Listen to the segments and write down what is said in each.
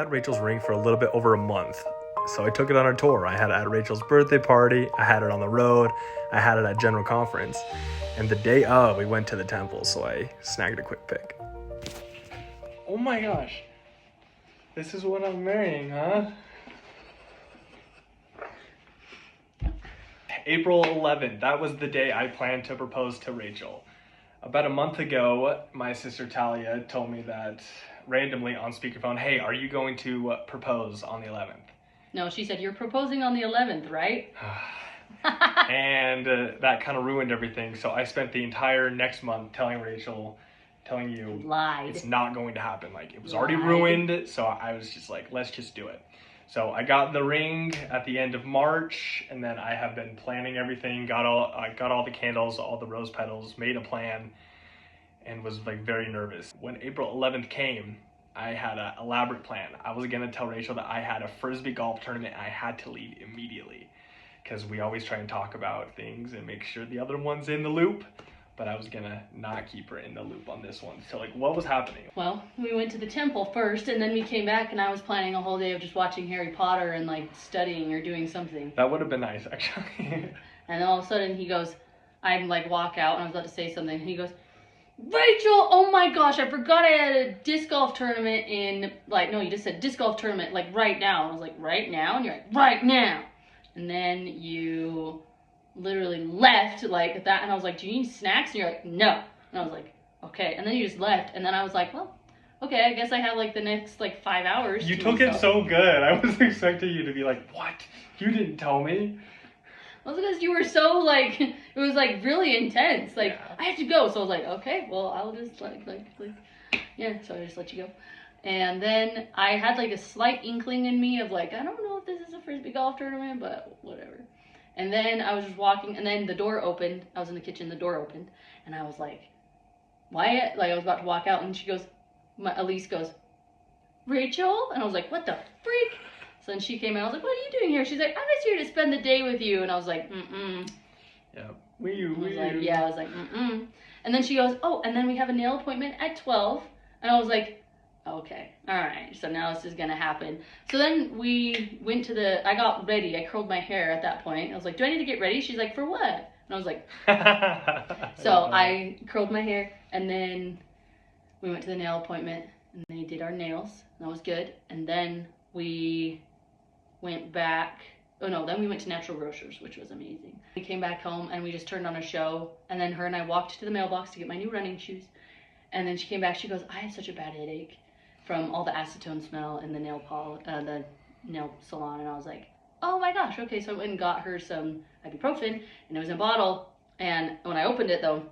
had Rachel's ring for a little bit over a month. So I took it on a tour. I had it at Rachel's birthday party. I had it on the road. I had it at general conference. And the day of, we went to the temple, so I snagged a quick pic. Oh my gosh. This is what I'm marrying, huh? April 11th, that was the day I planned to propose to Rachel. About a month ago, my sister Talia told me that randomly on speakerphone, hey, are you going to propose on the 11th? No, she said, you're proposing on the 11th, right? And that kind of ruined everything. So I spent the entire next month telling you Lied. It's not going to happen. Like, it was already ruined. So I was just like, let's just do it. So I got the ring at the end of March, and then I have been planning everything, got all the candles, all the rose petals, made a plan, and was like very nervous. When April 11th came, I had an elaborate plan. I was gonna tell Rachel that I had a Frisbee golf tournament and I had to leave immediately, because we always try and talk about things and make sure the other one's in the loop. But I was gonna not keep her in the loop on this one. So like, what was happening? Well, we went to the temple first, and then we came back, and I was planning a whole day of just watching Harry Potter and like studying or doing something. That would have been nice, actually. And all of a sudden he goes, I'm like walk out, and I was about to say something, and he goes, Rachel, oh my gosh, I forgot I had a disc golf tournament in, like, no, you just said disc golf tournament, like right now. And I was like, right now? And you're like, right now. And then you literally left like that, and I was like, do you need snacks? And you're like, no. And I was like, okay. And then you just left, and then I was like, well, okay, I guess I have like the next like 5 hours. You took it so good. I was expecting you to be like, what? You didn't tell me. Well, because you were so like, it was like really intense. Like, yeah. I have to go. So I was like, okay, well, I'll just like, yeah. So I just let you go. And then I had like a slight inkling in me of like, I don't know if this is a Frisbee golf tournament, but whatever. And then I was just walking, and then the door opened. I was in the kitchen, the door opened, and I was like, Wyatt, like I was about to walk out, and she goes, Elise goes, Rachel? And I was like, what the freak? So then she came in, I was like, what are you doing here? She's like, I'm just here to spend the day with you. And I was like, Yeah, I was like, And then she goes, oh, and then we have a nail appointment at 12. And I was like, okay, all right, so now this is gonna happen. So then we went to I got ready, I curled my hair at that point. I was like, do I need to get ready? She's like, for what? And I was like, so I curled my hair, and then we went to the nail appointment, and they did our nails, and that was good. And then we went back, then we went to Natural Grocers, which was amazing. We came back home, and we just turned on a show, and then her and I walked to the mailbox to get my new running shoes. And then she came back, she goes, I have such a bad headache from all the acetone smell in the nail salon. And I was like, oh my gosh, okay. So I went and got her some ibuprofen, and it was in a bottle. And when I opened it though,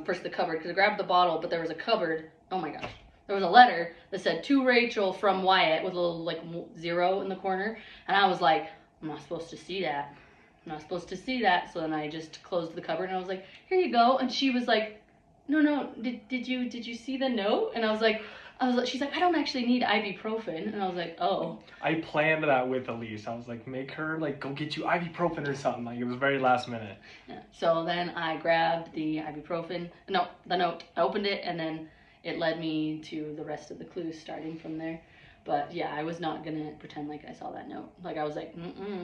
first the cupboard, because I grabbed the bottle, but there was a cupboard. Oh my gosh. There was a letter that said, to Rachel from Wyatt, with a little like 0 in the corner. And I was like, I'm not supposed to see that. I'm not supposed to see that. So then I just closed the cupboard, and I was like, here you go. And she was like, no, did you see the note? And I was like, she's like, I don't actually need ibuprofen. And I was like, oh. I planned that with Elise. I was like, make her like go get you ibuprofen or something. Like, it was very last minute. Yeah. So then I grabbed the ibuprofen. No, the note. I opened it, and then it led me to the rest of the clues starting from there. But yeah, I was not gonna pretend like I saw that note. Like, I was like,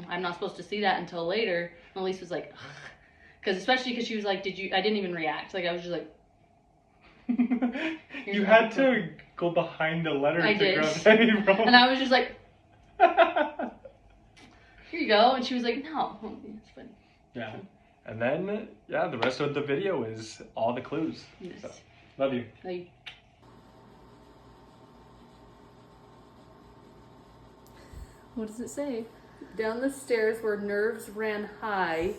I'm not supposed to see that until later. And Elise was like, especially because she was like, I didn't even react. Like, I was just like, you had to go behind the letter I to did. grab the ibuprofen. And I was just like, here you go. And she was like, no, it's fine. Yeah. And then, the rest of the video is all the clues. Yes. So, love you. Love you. What does it say? Down the stairs where nerves ran high,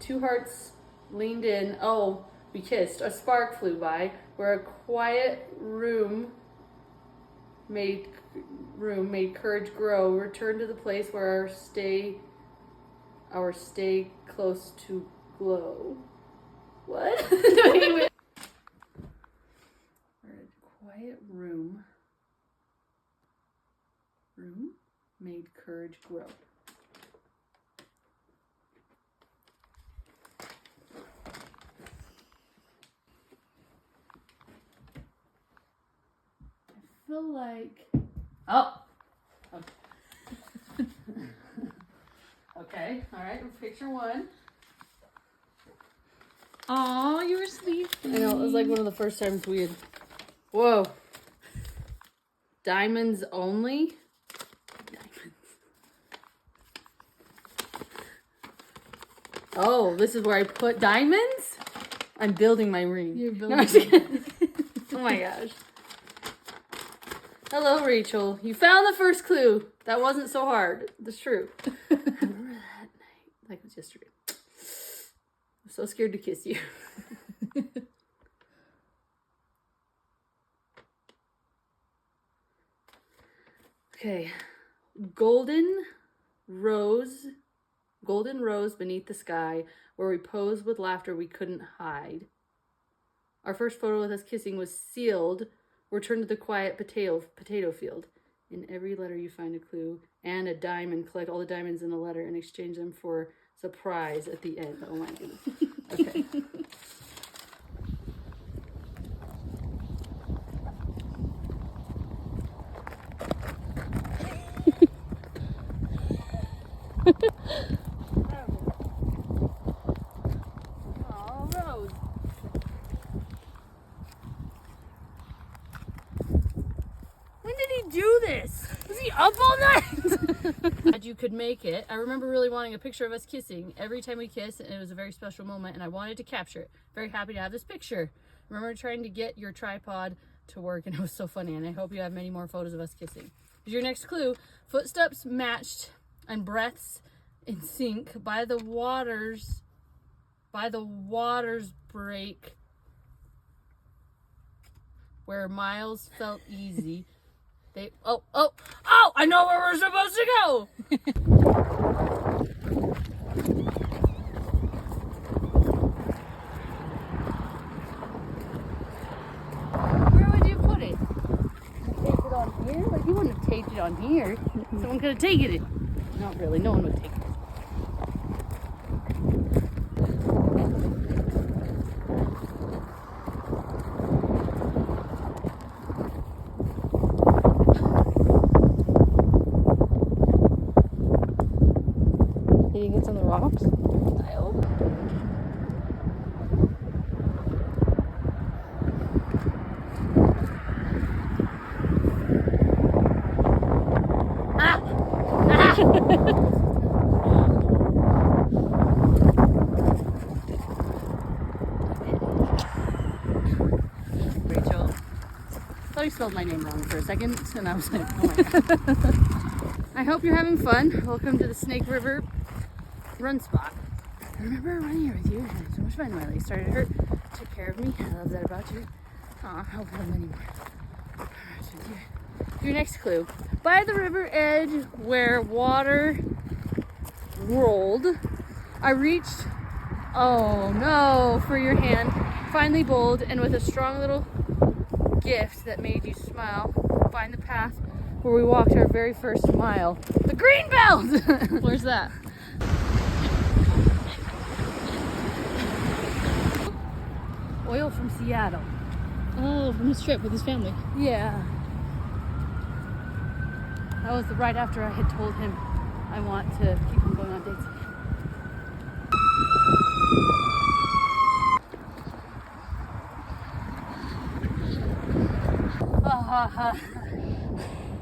2 hearts leaned in. Oh, we kissed. A spark flew by, where a quiet room made courage grow. Return to the place where our stay close to glow. What? Where a quiet room made courage grow. I feel like Oh. Okay. All right. Picture one. Aw, you were sleeping. I know. It was like one of the first times we had. Whoa. Diamonds only? Diamonds. Oh, this is where I put diamonds? I'm building my ring. You're No, building. I'm just kidding. Oh my gosh. Hello, Rachel. You found the first clue. That wasn't so hard. That's true. I remember that night. Like it was yesterday. I'm so scared to kiss you. Okay. Golden rose beneath the sky, where we posed with laughter we couldn't hide. Our first photo with us kissing was sealed. Return to the quiet potato field. In every letter you find a clue and a diamond. Collect all the diamonds in the letter and exchange them for surprise at the end. Oh my goodness. Okay. Oh, Rose. When did he do this? Was he up all night? Glad you could make it. I remember really wanting a picture of us kissing every time we kissed, and it was a very special moment, and I wanted to capture it. Very happy to have this picture. Remember trying to get your tripod to work, and it was so funny, and I hope you have many more photos of us kissing. Here's your next clue. Footsteps matched and breaths in sync by the waters break where miles felt easy. Oh, I know where we're supposed to go. Where would you put it? Tape it on here? Like you wouldn't have taped it on here. Someone could have taken it. Not really, no one would take it. Do you think it's on the rocks? I hope. Rachel. Thought you spelled my name wrong for a second, and I was like, oh my god. I hope you're having fun. Welcome to the Snake River run spot. I remember running here with you. I had so much fun. My leg started to hurt. Took care of me. I love that about you. Aw, I hope I have many more. With you. Your next clue. By the river edge where water rolled, I reached, oh no, for your hand, finally bold, and with a strong little gift that made you smile, find the path where we walked our very first mile. The green belt! Where's that? Oil from Seattle. Oh, from his trip with his family. Yeah. That was right after I had told him I want to keep him going on dates again.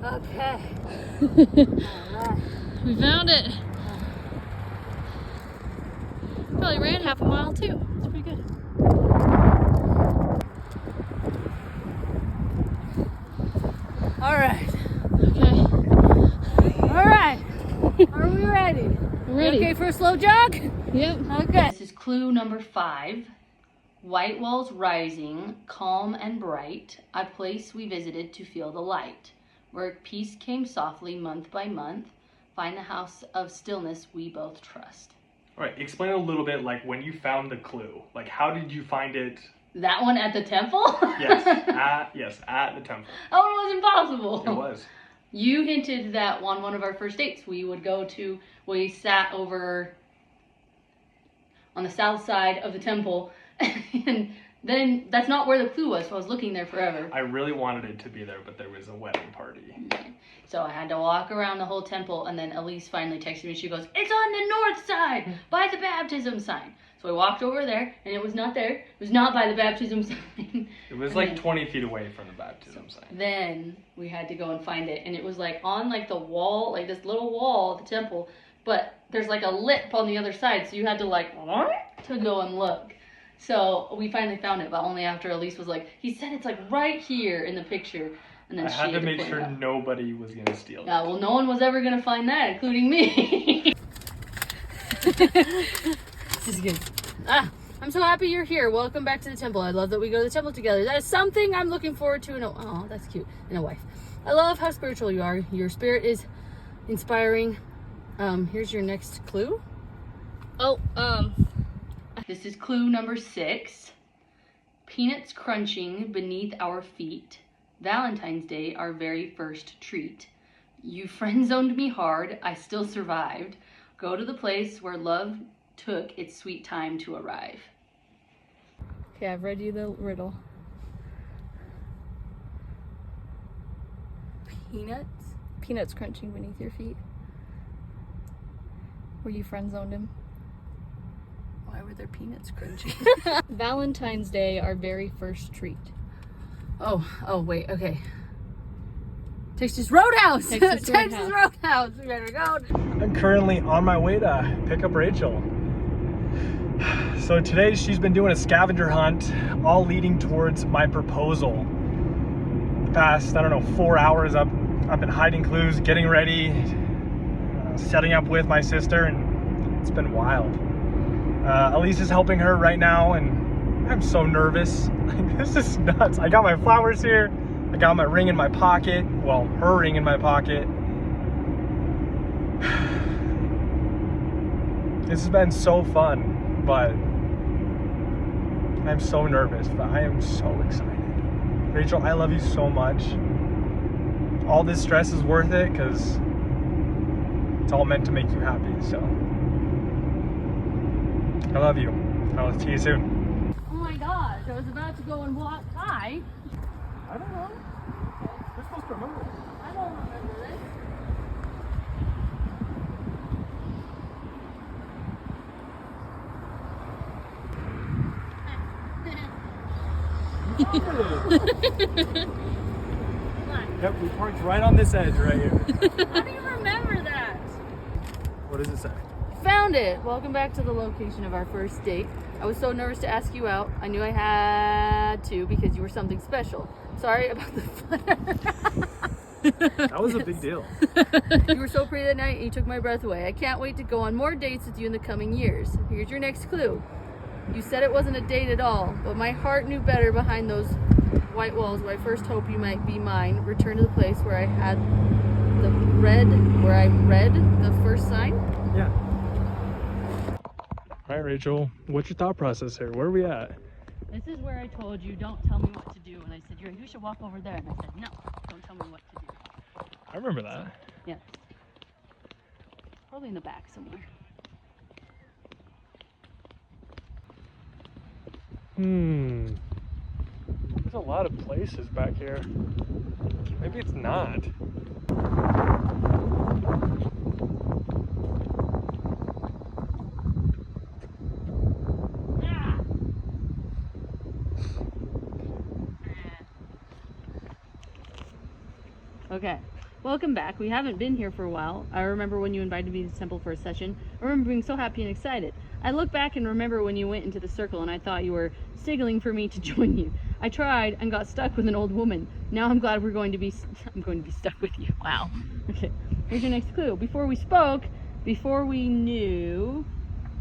Okay. Alright. We found it. Probably ran half a mile too. It's pretty good. Alright. Okay. Alright. Are we ready? We're ready. Okay for a slow jog? Yep. Okay. This is clue number 5. White walls rising, calm and bright, a place we visited to feel the light, where peace came softly month by month, find the house of stillness we both trust. All right, explain a little bit, like, when you found the clue. Like, how did you find it? That one at the temple? Yes, at the temple. That one was impossible. It was. You hinted that on one of our first dates we sat over on the south side of the temple and Then that's not where the clue was, so I was looking there forever. I really wanted it to be there, but there was a wedding party. So I had to walk around the whole temple, and then Elise finally texted me. She goes, "It's on the north side, by the baptism sign." So I walked over there, and it was not there. It was not by the baptism sign. It was And like then- 20 feet away from the baptism sign. Then we had to go and find it, and it was like on like the wall, like this little wall of the temple, but there's like a lip on the other side, so you had to like to go and look. So we finally found it, but only after Elise was like, "He said it's like right here in the picture," and then I she had to make point sure it out. nobody was gonna steal it. Yeah, well, no one was ever gonna find that, including me. This is good. I'm so happy you're here. Welcome back to the temple. I love that we go to the temple together. That is something I'm looking forward to. Oh, that's cute. And a wife. I love how spiritual you are. Your spirit is inspiring. Here's your next clue. Oh, This is clue number 6. Peanuts crunching beneath our feet. Valentine's Day, our very first treat. You friend-zoned me hard. I still survived. Go to the place where love took its sweet time to arrive. okay, I've read you the riddle. Peanuts? Peanuts crunching beneath your feet. Were you friend zoned him? Why were there peanuts crunching? Valentine's Day, our very first treat. Oh, wait, okay. Texas Roadhouse! Texas Texas Roadhouse! We better go. I'm currently on my way to pick up Rachel. So today she's been doing a scavenger hunt, all leading towards my proposal. The past, 4 hours I've been hiding clues, getting ready, setting up with my sister, and it's been wild. Elise is helping her right now, and I'm so nervous. This is nuts. I got my flowers here. I got my ring in my pocket. Well, her ring in my pocket. This has been so fun, but I'm so nervous, but I am so excited. Rachel, I love you so much. All this stress is worth it because it's all meant to make you happy, so I love you. I'll see you soon. Oh my gosh, I was about to go and walk by. I don't know. You're supposed to remember this. I don't remember this. Yep, we parked right on this edge right here. How do you remember that? What does it say? Found it. Welcome back to the location of our first date. I was so nervous to ask you out. I knew I had to because you were something special. Sorry about the flutter. That was a big deal. You were so pretty that night and you took my breath away. I can't wait to go on more dates with you in the coming years. Here's your next clue. You said it wasn't a date at all, but my heart knew better behind those white walls where I first hoped you might be mine. Return to the place where I read the first sign. Yeah. All right, Rachel, what's your thought process here? Where are we at? This is where I told you, don't tell me what to do. And I said, you should walk over there. And I said, no, don't tell me what to do. I remember that. Yeah. Probably in the back somewhere. There's a lot of places back here. Maybe it's not. Okay, welcome back. We haven't been here for a while. I remember when you invited me to the temple for a session. I remember being so happy and excited. I look back and remember when you went into the circle and I thought you were signaling for me to join you. I tried and got stuck with an old woman. Now I'm glad I'm going to be stuck with you. Wow. Okay, here's your next clue. Before we spoke, before we knew,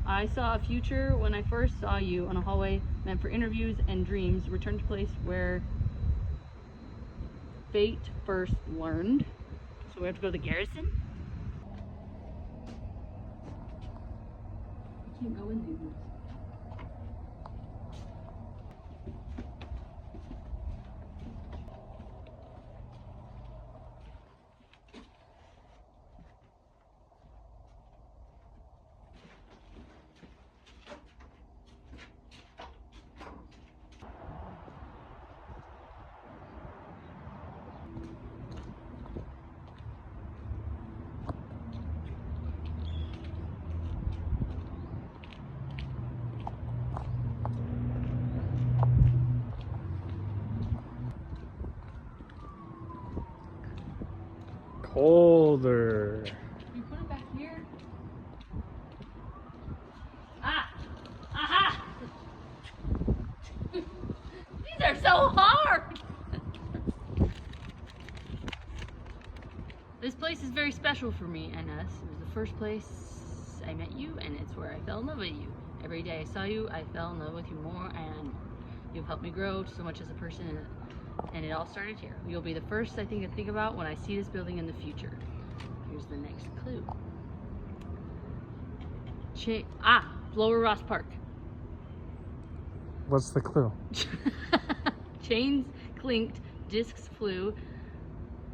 I saw a future when I first saw you on a hallway meant for interviews and dreams. Return to place where fate first learned. So we have to go to the garrison? I can't go in these ones. Colder. You put it back here. Ah! Aha! These are so hard! This place is very special for me and us. It was the first place I met you, and it's where I fell in love with you. Every day I saw you, I fell in love with you more, and you've helped me grow so much as a person, and it all started here. You'll be the first I think about when I see this building in the future. Here's the next clue. Lower Ross Park. What's the clue? Chains clinked, discs flew,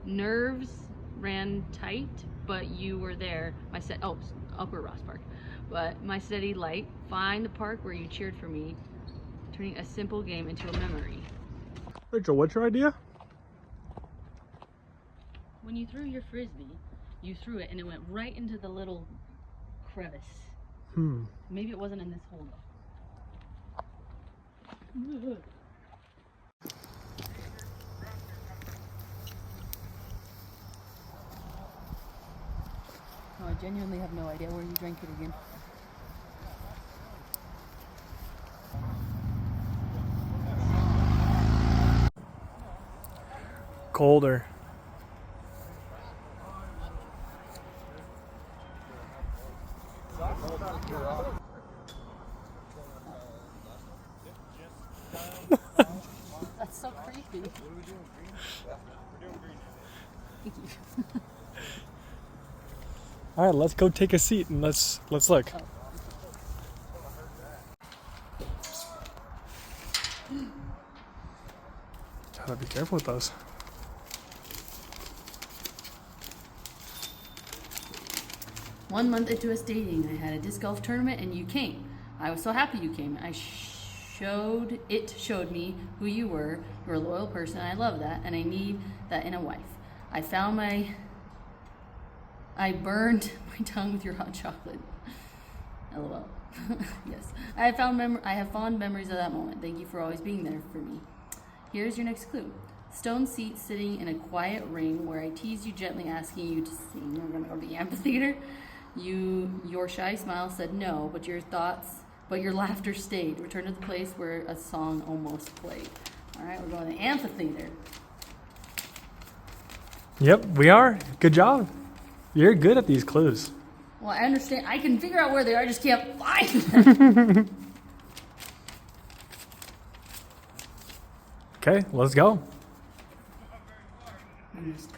nerves ran tight, but you were there. Upper Ross Park. But my steady light, find the park where you cheered for me, turning a simple game into a memory. Rachel, what's your idea? When you threw your frisbee, you threw it and it went right into the little crevice. Maybe it wasn't in this hole though. Oh, I genuinely have no idea where you drank it again. Colder. That's so creepy. Thank you. All right, let's go take a seat and let's look. Oh. Gotta be careful with those. One month into us dating, I had a disc golf tournament and you came. I was so happy you came. It showed me who you were. You're a loyal person. I love that, and I need that in a wife. I burned my tongue with your hot chocolate. LOL. Yes. I have fond memories of that moment. Thank you for always being there for me. Here's your next clue. Stone seat sitting in a quiet ring where I teased you gently asking you to sing. We're gonna go to the amphitheater. Your shy smile said no, but your laughter stayed. Return to the place where a song almost played. All right, we're going to the amphitheater. Yep, we are. Good job. You're good at these clues. Well, I understand. I can figure out where they are. I just can't find them. Okay, let's go. Let's go.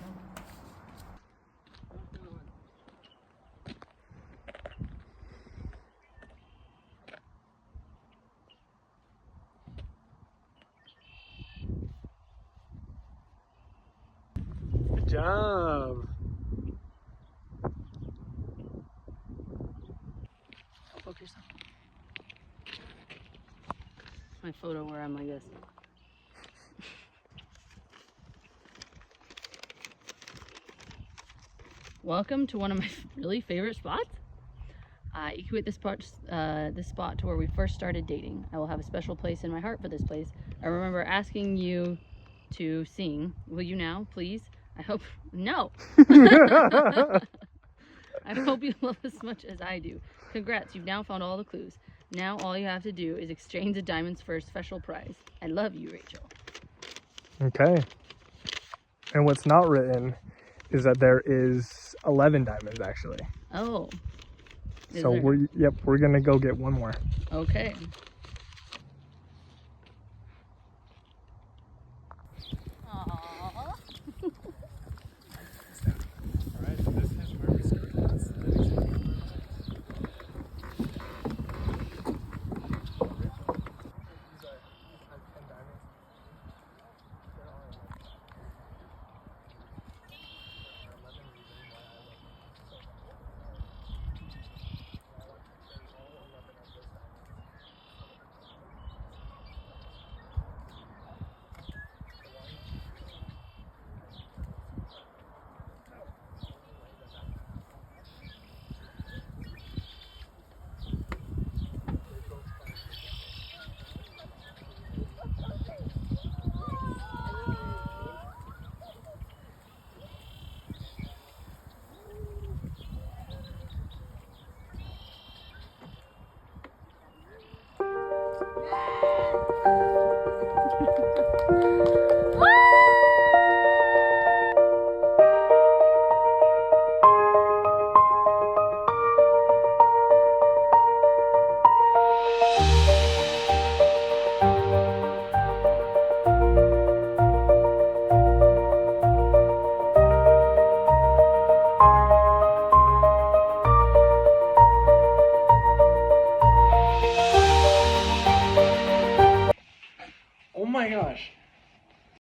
Good job. Focus. My photo where I'm like this. Welcome to one of my really favorite spots. I equate this spot to where we first started dating. I will have a special place in my heart for this place. I remember asking you to sing. Will you now, please? I hope. No! I hope you love as much as I do. Congrats, you've now found all the clues. Now all you have to do is exchange the diamonds for a special prize. I love you, Rachel. Okay. And what's not written is that there is 11 diamonds actually. Oh. So we're gonna go get one more. Okay. Oh my gosh.